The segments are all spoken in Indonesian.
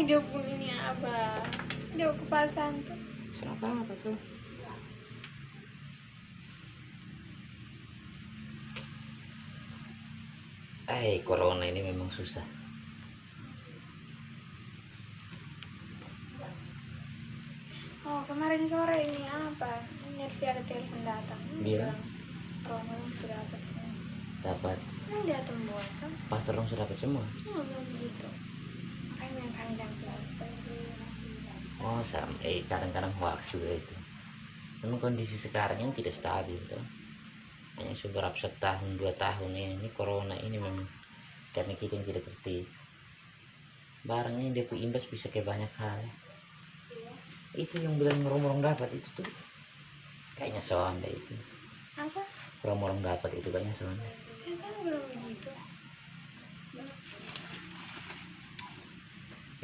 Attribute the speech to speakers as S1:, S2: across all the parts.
S1: dia pun ini apa? Dia kepala santu.
S2: Serapa apa tuh? Corona ini memang susah.
S1: Oh, kemarin sore ini apa? Ini ada telepon datang.
S2: Bilang?
S1: Corona sudah dapat semua.
S2: Dapat.
S1: Ini dia tembuan kan?
S2: Pastor dong sudah dapat semua.
S1: Oh, belum begitu. Makanya yang panjang puasa.
S2: Oh, kadang-kadang hoax juga itu. Memang kondisi sekarang ini tidak stabil tuh. Hanya beberapa setahun 2 tahun ini corona ini memang karena kita yang tidak tertib. Barangnya dia imbas bisa ke banyak hal. Itu yang bilang orang-orang dapat itu tuh kayaknya sonde itu.
S1: Apa?
S2: Orang-orang dapat itu kayaknya sonde.
S1: Kan belum begitu.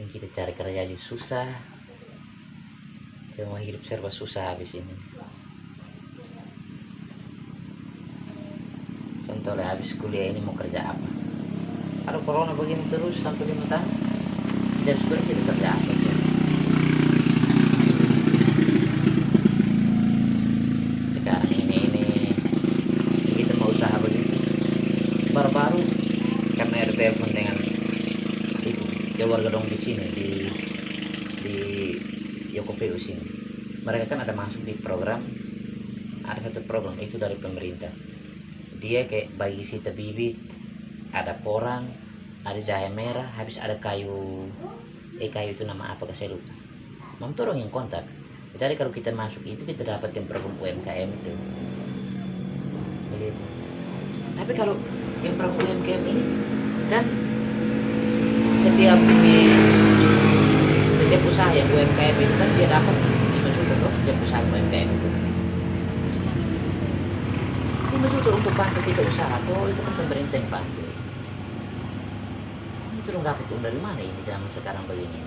S2: Yang kita cari kerja juga susah. Semua hidup serba susah habis ini. Contohnya habis kuliah ini mau kerja apa? Kalau corona begini terus sampai 5 tahun, tidak sekolah jadi kerja apa? Sekarang ini kita mau usaha begitu. Baru-baru karena RT telepon dengan itu keluarga dong di sini di Yokoveu sini. Mereka kan ada masuk di program, ada satu program itu dari pemerintah. Dia kayak bagi kita bibit, ada porang, ada jahe merah, habis ada kayu itu nama apa saya lupa. Mam orang yang kontak. Jadi kalau kita masuk itu kita dapat yang program UMKM itu. Begitu. Tapi kalau yang program UMKM ini kan setiap usaha yang UMKM itu kan dia dapat 5 juta tuh setiap usaha UMKM itu. 5 juta untuk bantu kita usaha tuh itu kan pemerintah yang bantu. Itu dong dapat uang dari mana ini zaman sekarang begini?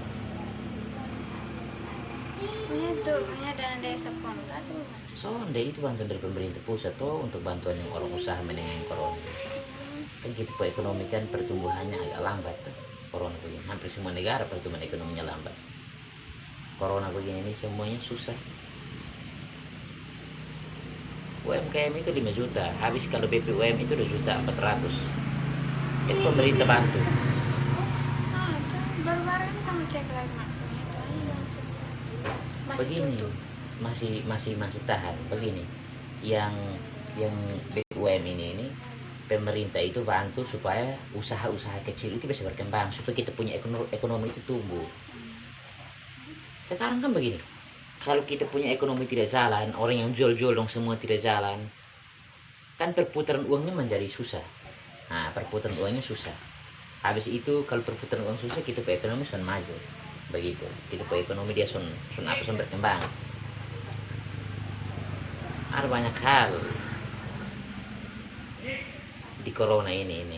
S1: Punya dana desa spontan.
S2: Sonde itu bantuan dari pemerintah pusat tuh untuk bantuan yang orang usaha menangani corona. Kan kita ekonomi kan pertumbuhannya agak lambat tuh. Corona begini, hampir semua negara pertumbuhan ekonominya lambat. Corona begini ini semuanya susah. UMKM itu 5 juta, habis kalau BPUM itu 2.400.000. Itu pemerintah bantu.
S1: Baru-baru ini sama cek lagi maksudnya itu masih
S2: Begini,
S1: tutup.
S2: masih tahan. Begini, yang BPUM ini pemerintah itu bantu supaya usaha-usaha kecil itu bisa berkembang, supaya kita punya ekonomi itu tumbuh. Sekarang kan begini, kalau kita punya ekonomi tidak jalan, orang yang jual-jual dong semua tidak jalan, kan perputaran uangnya menjadi susah. Nah, perputaran uangnya susah. Habis itu kalau perputaran uang susah, kita punya ekonomi sun maju. Begitu, kita punya ekonomi dia sun berkembang. Ada banyak hal di corona ini.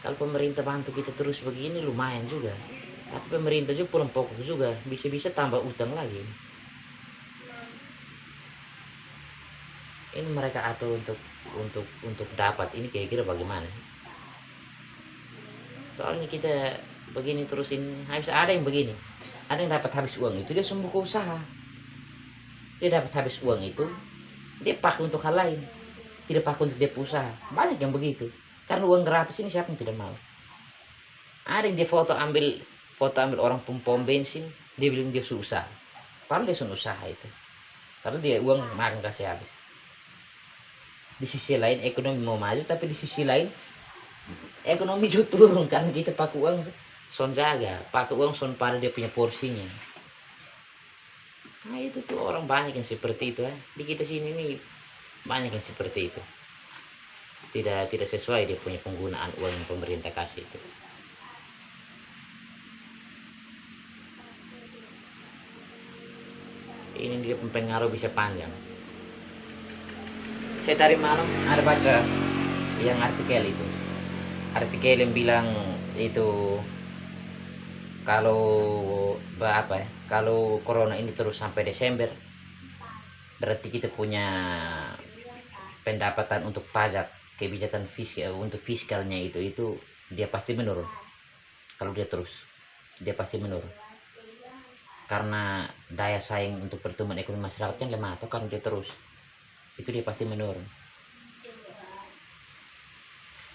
S2: Kalau pemerintah bantu kita terus begini lumayan juga. Tapi pemerintah juga pulang pokok juga, bisa tambah utang lagi. Ini mereka atur untuk dapat ini kira-kira bagaimana? Soalnya kita begini terusin, habis ada yang begini, ada yang dapat habis uang itu dia sembuh ke usaha. Dia dapat habis uang itu dia pakai untuk hal lain, tidak pakai untuk dia usaha. Banyak yang begitu, karena uang gratis ini siapa yang tidak mau. Ada yang dia foto ambil orang pom bensin, dia bilang dia susah, padahal dia usaha itu, karena dia uang makan kasih habis. Di sisi lain ekonomi mau maju, tapi di sisi lain ekonomi juga turun karena kita pakai uang son jaga, pakai uang son pada dia punya porsinya. Nah itu tuh orang banyak yang seperti itu. Di kita sini nih banyak yang seperti itu, tidak sesuai dia punya penggunaan uang yang pemerintah kasih itu. Ini dia pengaruh bisa panjang. Saya tadi malam ada baca yang artikel yang bilang itu kalau corona ini terus sampai Desember, berarti kita punya pendapatan untuk pajak, kebijakan fiskal untuk fiskalnya itu dia pasti menurun. Kalau dia pasti menurun, karena daya saing untuk pertumbuhan ekonomi masyarakat kan lemah. Atau kan dia terus, itu dia pasti menurun.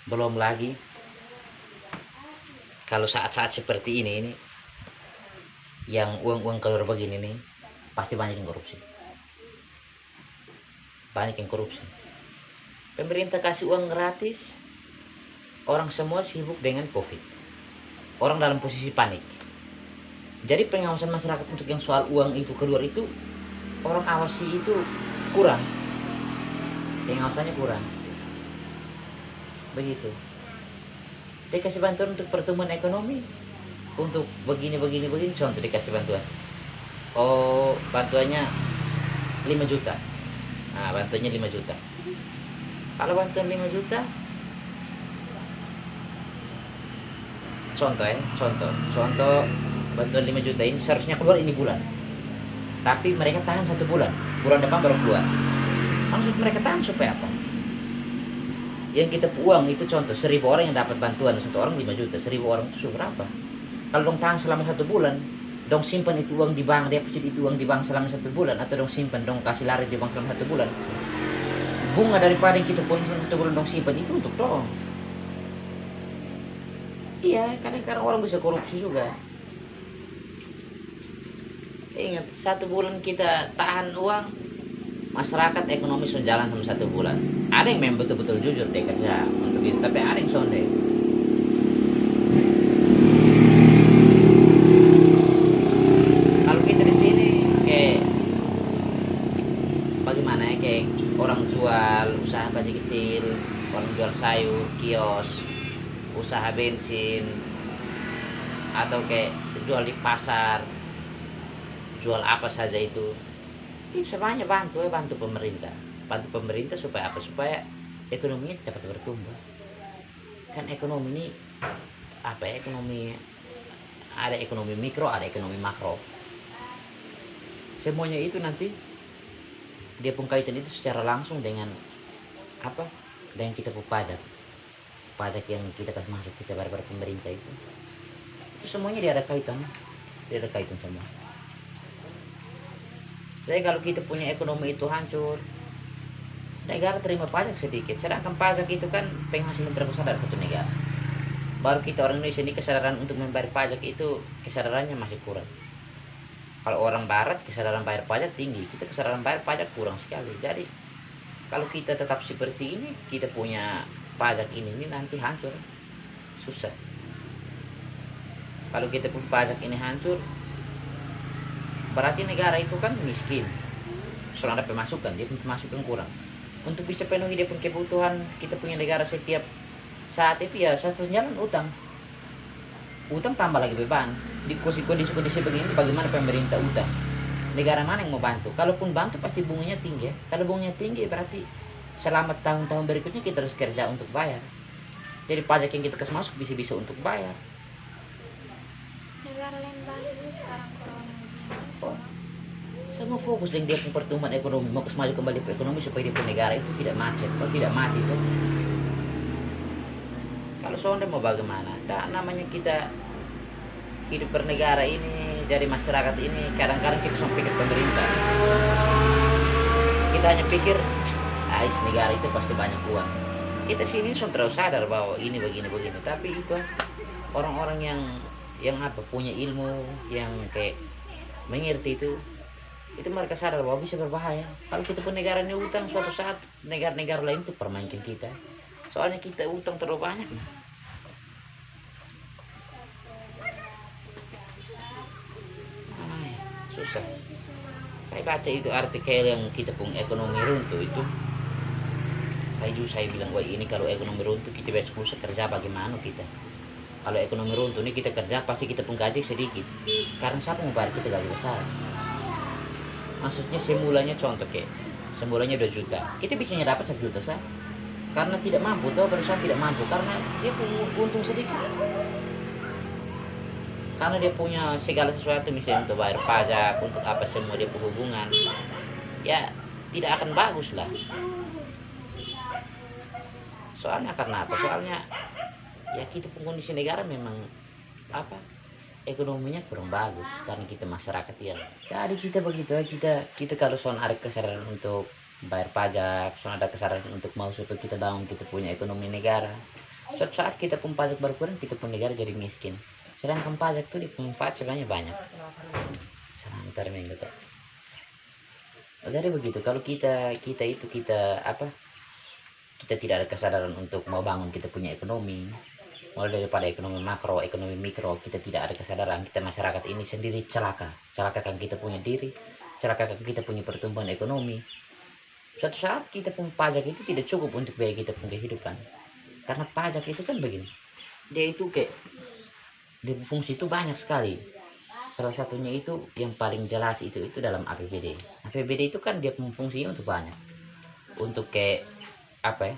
S2: Belum lagi kalau saat-saat seperti ini yang uang keluar begini nih, pasti banyak yang korupsi. Pemerintah kasih uang gratis, orang semua sibuk dengan COVID, orang dalam posisi panik. Jadi pengawasan masyarakat untuk yang soal uang itu keluar itu, orang awasi itu kurang, pengawasannya kurang. Begitu. Dia kasih bantuan untuk pertumbuhan ekonomi, untuk begini, contoh dikasih bantuan. Oh, bantuannya 5 juta. Nah, bantuannya 5 juta. Kalau bantuan 5 juta, contoh bantuan 5 juta ini seharusnya keluar ini bulan. Tapi mereka tahan 1 bulan. Bulan depan baru keluar. Maksud mereka tahan supaya apa? Yang kita uang itu contoh 1.000 orang yang dapat bantuan, 1 orang 5 juta, 1.000 orang itu berapa? Kalau dong tahan selama 1 bulan, dong simpan itu uang di bank, deposit itu uang di bank selama 1 bulan, atau dong simpan, dong kasih lari di bank selama 1 bulan. Bunga daripada yang kita punya selama 1 bulan dong simpan itu untuk dong. Iya, kadang-kadang orang bisa korupsi juga. Ingat, 1 bulan kita tahan uang, masyarakat ekonomi sudah jalan sama 1 bulan. Ada yang memang betul-betul jujur dia kerja untuk itu, tapi ada yang sonde. Kalau kita di sini kayak bagaimana ya, kayak orang jual usaha kecil, orang jual sayur, kios, usaha bensin, atau kayak jual di pasar, jual apa saja itu semuanya bantu pemerintah supaya apa? Supaya ekonominya dapat bertumbuh. Kan ekonomi ini apa ya, ekonomi ada ekonomi mikro, ada ekonomi makro. Semuanya itu nanti dia pun kaitan itu secara langsung dengan apa? Dengan kita pajak yang kita kasih masuk, kita bayar pada pemerintah itu semuanya dia ada kaitan semua. Jadi kalau kita punya ekonomi itu hancur, negara terima pajak sedikit, sedangkan pajak itu kan penghasilan terbesar dari satu negara. Baru kita orang Indonesia ini kesadaran untuk membayar pajak itu kesadarannya masih kurang. Kalau orang barat kesadaran bayar pajak tinggi, kita kesadaran bayar pajak kurang sekali. Jadi kalau kita tetap seperti ini, kita punya pajak ini nanti hancur, susah. Kalau kita pun pajak ini hancur, berarti negara itu kan miskin. Soalnya ada pemasukan, dia punya pemasukan kurang. Untuk bisa penuhi dia punya kebutuhan, kita punya negara setiap saat itu ya satu jalan utang tambah lagi beban. Di kondisi begini bagaimana pemerintah utang? Negara mana yang mau bantu? Kalaupun bantu pasti bunganya tinggi ya. Kalau bunganya tinggi berarti selama tahun-tahun berikutnya kita harus kerja untuk bayar. Jadi pajak yang kita kasih masuk bisa untuk bayar.
S1: Negara lain bantu sekarang corona begini
S2: Oh, semua fokus dengan dia pun pertumbuhan ekonomi, mau maju kembali ke ekonomi supaya dia pun negara itu tidak macet, tidak mati tuh. Kalau soalnya mau bagaimana? Namanya kita hidup bernegara ini, dari masyarakat ini, kadang-kadang kita sampai ke pemerintah. Kita hanya pikir, negara itu pasti banyak uang. Kita sini sudah terus sadar bahwa ini begini, tapi itu orang-orang yang apa punya ilmu, yang kayak mengerti itu mereka sadar bahwa bisa berbahaya. Kalau kita pun negara ini utang, suatu saat negara-negara lain itu permainkan kita. Soalnya kita utang terlalu banyak. Susah. Saya baca itu artikel yang kita pun ekonomi runtuh itu. Saya bilang, wah ini kalau ekonomi runtuh kita besok lusa kerja bagaimana kita? Kalau ekonomi runtuh ini kita kerja pasti kita pun gaji sedikit. Karena siapa mau bayar kita gaji besar? Maksudnya semulanya contoh kayak semulanya 2 juta, kita bisa dapat 1 juta sah. Karena tidak mampu, atau perusahaan tidak mampu karena dia punya untung sedikit. Karena dia punya segala sesuatu misalnya untuk bayar pajak, untuk apa semua dia berhubungan, ya tidak akan bagus lah. Soalnya karena apa? Soalnya ya kita pun kondisi negara memang apa ekonominya kurang bagus karena kita masyarakat ya. Jadi kita begitu ya, kita kalau soal ada kesadaran untuk bayar pajak, soal ada kesadaran untuk mau supaya kita bangun kita punya ekonomi negara. Suatu saat kita pun pajak berkurang, kita pun negara jadi miskin. Sedangkan pajak itu dimanfaat sebenarnya banyak. Sebentar minggu tuh. Jadi begitu kalau kita apa? Kita tidak ada kesadaran untuk mau bangun kita punya ekonomi, mulai daripada ekonomi makro, ekonomi mikro, kita tidak ada kesadaran, kita masyarakat ini sendiri celakakan kita punya diri, celakakan kita punya pertumbuhan ekonomi. Suatu saat kita pun pajak itu tidak cukup untuk biaya kita punya kehidupan, karena pajak itu kan begini, dia itu kayak dia fungsi itu banyak sekali. Salah satunya itu yang paling jelas itu dalam APBD. APBD itu kan dia fungsinya untuk banyak, untuk kayak apa ya?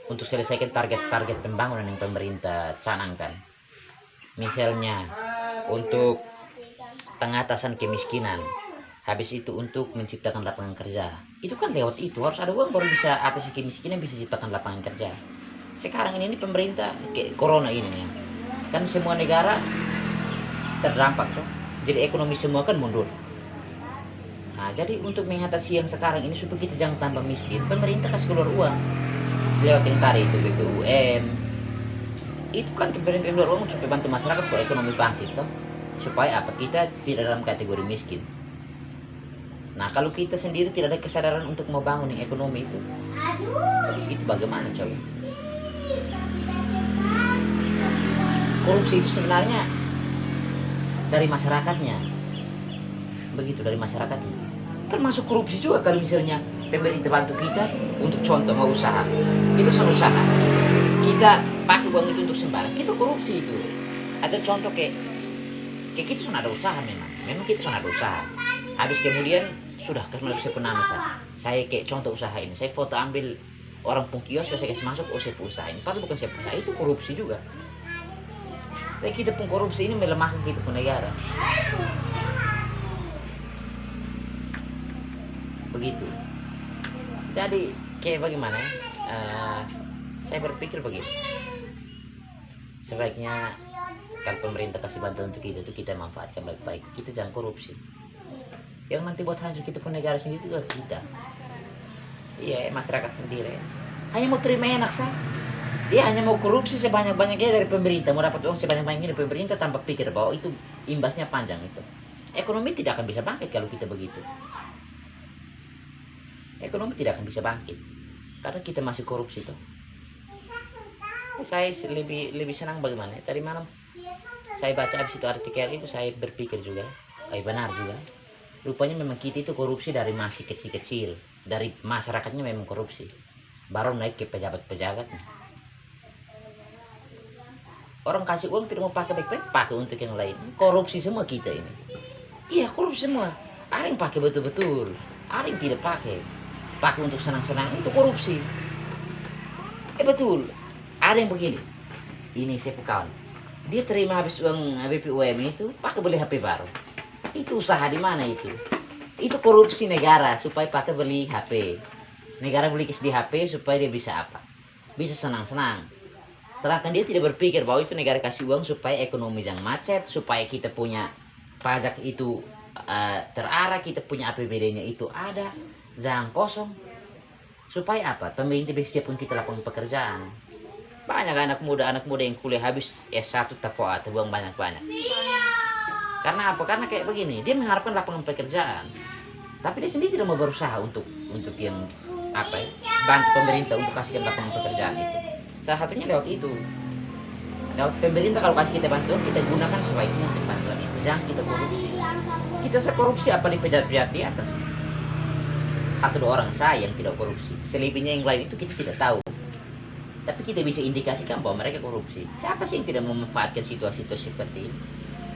S2: Untuk selesaikan target-target pembangunan yang pemerintah canangkan. Misalnya untuk pengatasan kemiskinan, habis itu untuk menciptakan lapangan kerja. Itu kan lewat itu harus ada uang baru bisa atasi kemiskinan, bisa ciptakan lapangan kerja. Sekarang ini pemerintah kayak corona ini nih, kan semua negara terdampak tuh. Jadi ekonomi semua kan mundur. Nah, jadi untuk mengatasi yang sekarang ini supaya kita jangan tambah miskin, pemerintah kasih keluar uang lewat yang tadi itu BPUM. Itu kan pemerintah keluar uang supaya bantu masyarakat kalau ekonomi bangkit toh. Supaya apa? Kita tidak dalam kategori miskin. Nah, kalau kita sendiri tidak ada kesadaran untuk membangun ekonomi itu bagaimana coba? Korupsi itu sebenarnya dari masyarakatnya. Begitu dari masyarakatnya. Termasuk korupsi juga kalau misalnya pemerintah bantu kita untuk contoh mau usaha, kita sudah usaha, kita pakai uang itu untuk sembarang, kita korupsi itu. Atau contoh kayak kita sudah ada usaha, memang kita sudah ada usaha, habis kemudian sudah saya pernah saya kayak contoh usaha ini, saya foto ambil orang pun kios saya kasih masuk, oh saya usaha ini, padahal bukan saya usaha, itu korupsi juga. Tapi kita pun korupsi ini melemahkan kita pun negara. Begitu. Jadi kayak bagaimana? Saya berpikir begini. Sebaiknya kalau pemerintah kasih bantuan untuk kita itu kita manfaatkan baik-baik. Kita jangan korupsi. Yang nanti buat hancur kita pun negara sendiri juga kita. Iya, masyarakat sendiri. Hanya mau terima enak sah. Dia hanya mau korupsi sebanyak-banyaknya dari pemerintah, mau dapat uang sebanyak-banyaknya dari pemerintah tanpa pikir bahwa itu imbasnya panjang itu. Ekonomi tidak akan bisa bangkit kalau kita begitu. Ekonomi tidak akan bisa bangkit karena kita masih korupsi tuh. Saya lebih senang bagaimana? Tadi malam saya baca abis itu artikel itu, saya berpikir juga, benar juga. Rupanya memang kita itu korupsi dari masih kecil-kecil, dari masyarakatnya memang korupsi, baru naik ke pejabat-pejabatnya. Orang kasih uang tidak mau pakai baik-baik, pakai untuk yang lain. Korupsi semua kita ini. Iya, korupsi semua. Ada yang pakai betul-betul, ada yang tidak pakai untuk senang-senang, itu korupsi. Betul. Ada yang begini. Ini saya kawan. Dia terima habis uang BPUM itu pakai beli HP baru. Itu usaha di mana itu? Itu korupsi negara supaya pakai beli HP. Negara beli di HP supaya dia bisa apa? Bisa senang-senang. Sedangkan dia tidak berpikir bahwa itu negara kasih uang supaya ekonomi jangan macet, supaya kita punya pajak itu terarah, kita punya APBD-nya itu ada. Jangan kosong. Supaya apa? Pemerintah bisa pun kita lapangan pekerjaan. Banyak anak muda yang kuliah habis S1 atau buang banyak-banyak. Karena apa? Karena kayak begini, dia mengharapkan lapangan pekerjaan. Tapi dia sendiri tidak mau berusaha untuk yang apa ya? Bantu pemerintah untuk kasihkan lapangan pekerjaan itu. Salah satunya lewat itu. Lewat pemerintah kalau kasih kita bantuan, kita gunakan sebaiknya untuk bantuan itu. Jangan kita korupsi. Kita sekorupsi apa di pejabat-pejabat di atas. 1-2 orang saya yang tidak korupsi, selebihnya yang lain itu kita tidak tahu. Tapi kita bisa indikasikan bahwa mereka korupsi. Siapa sih yang tidak memanfaatkan situasi-situasi seperti ini?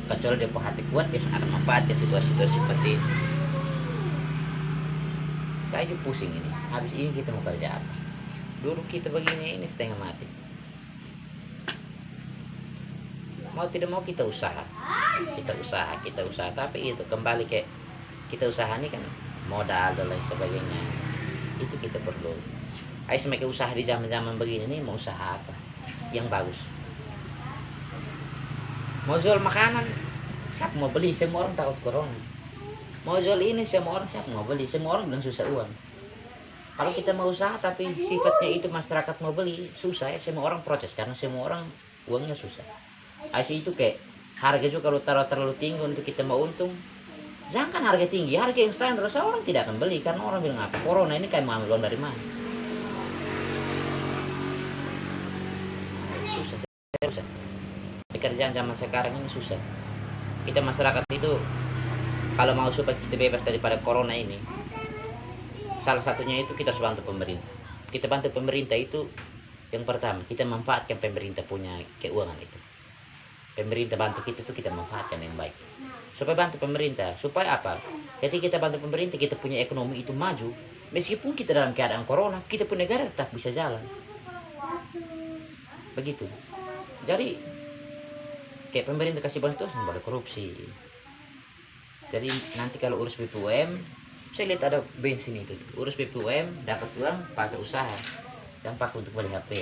S2: Kecuali dia hati kuat, dia akan memanfaatkan situasi-situasi seperti ini. Saya juga pusing ini. Habis ini kita mau kerja apa? Duduk kita begini ini setengah mati. Mau tidak mau kita usaha. Kita usaha. Tapi itu kembali kayak kita usaha ini kan modal dan lain sebagainya, itu kita perlu. Ayo semakin usaha di zaman-zaman begini nih, mau usaha apa yang bagus? Mau jual makanan, siapa mau beli? Semua orang takut corona. Mau jual ini, semua orang siapa mau beli? Semua orang bilang susah uang. Kalau kita mau usaha tapi sifatnya itu masyarakat mau beli, susah ya, semua orang protes karena semua orang uangnya susah. Asli itu kayak harga juga kalau taruh terlalu tinggi untuk kita mau untung. Jangan harga tinggi, harga yang standar orang tidak akan beli karena orang bilang apa? Corona ini kayak mau ambil uang dari mana? Susah. Pekerjaan zaman sekarang ini susah. Kita masyarakat itu kalau mau supaya kita bebas daripada corona ini, salah satunya itu kita harus bantu pemerintah. Kita bantu pemerintah itu yang pertama, kita manfaatkan pemerintah punya keuangan itu. Pemerintah bantu kita itu kita manfaatkan yang baik. Supaya bantu pemerintah, supaya apa? Ketika kita bantu pemerintah, kita punya ekonomi itu maju. Meskipun kita dalam keadaan corona, kita pun negara tetap bisa jalan. Begitu. Jadi kayak pemerintah kasih bantuan boleh korupsi. Jadi nanti kalau urus BPUM, saya lihat ada bensin itu, urus BPUM dapat uang pakai usaha dan pakai untuk beli HP.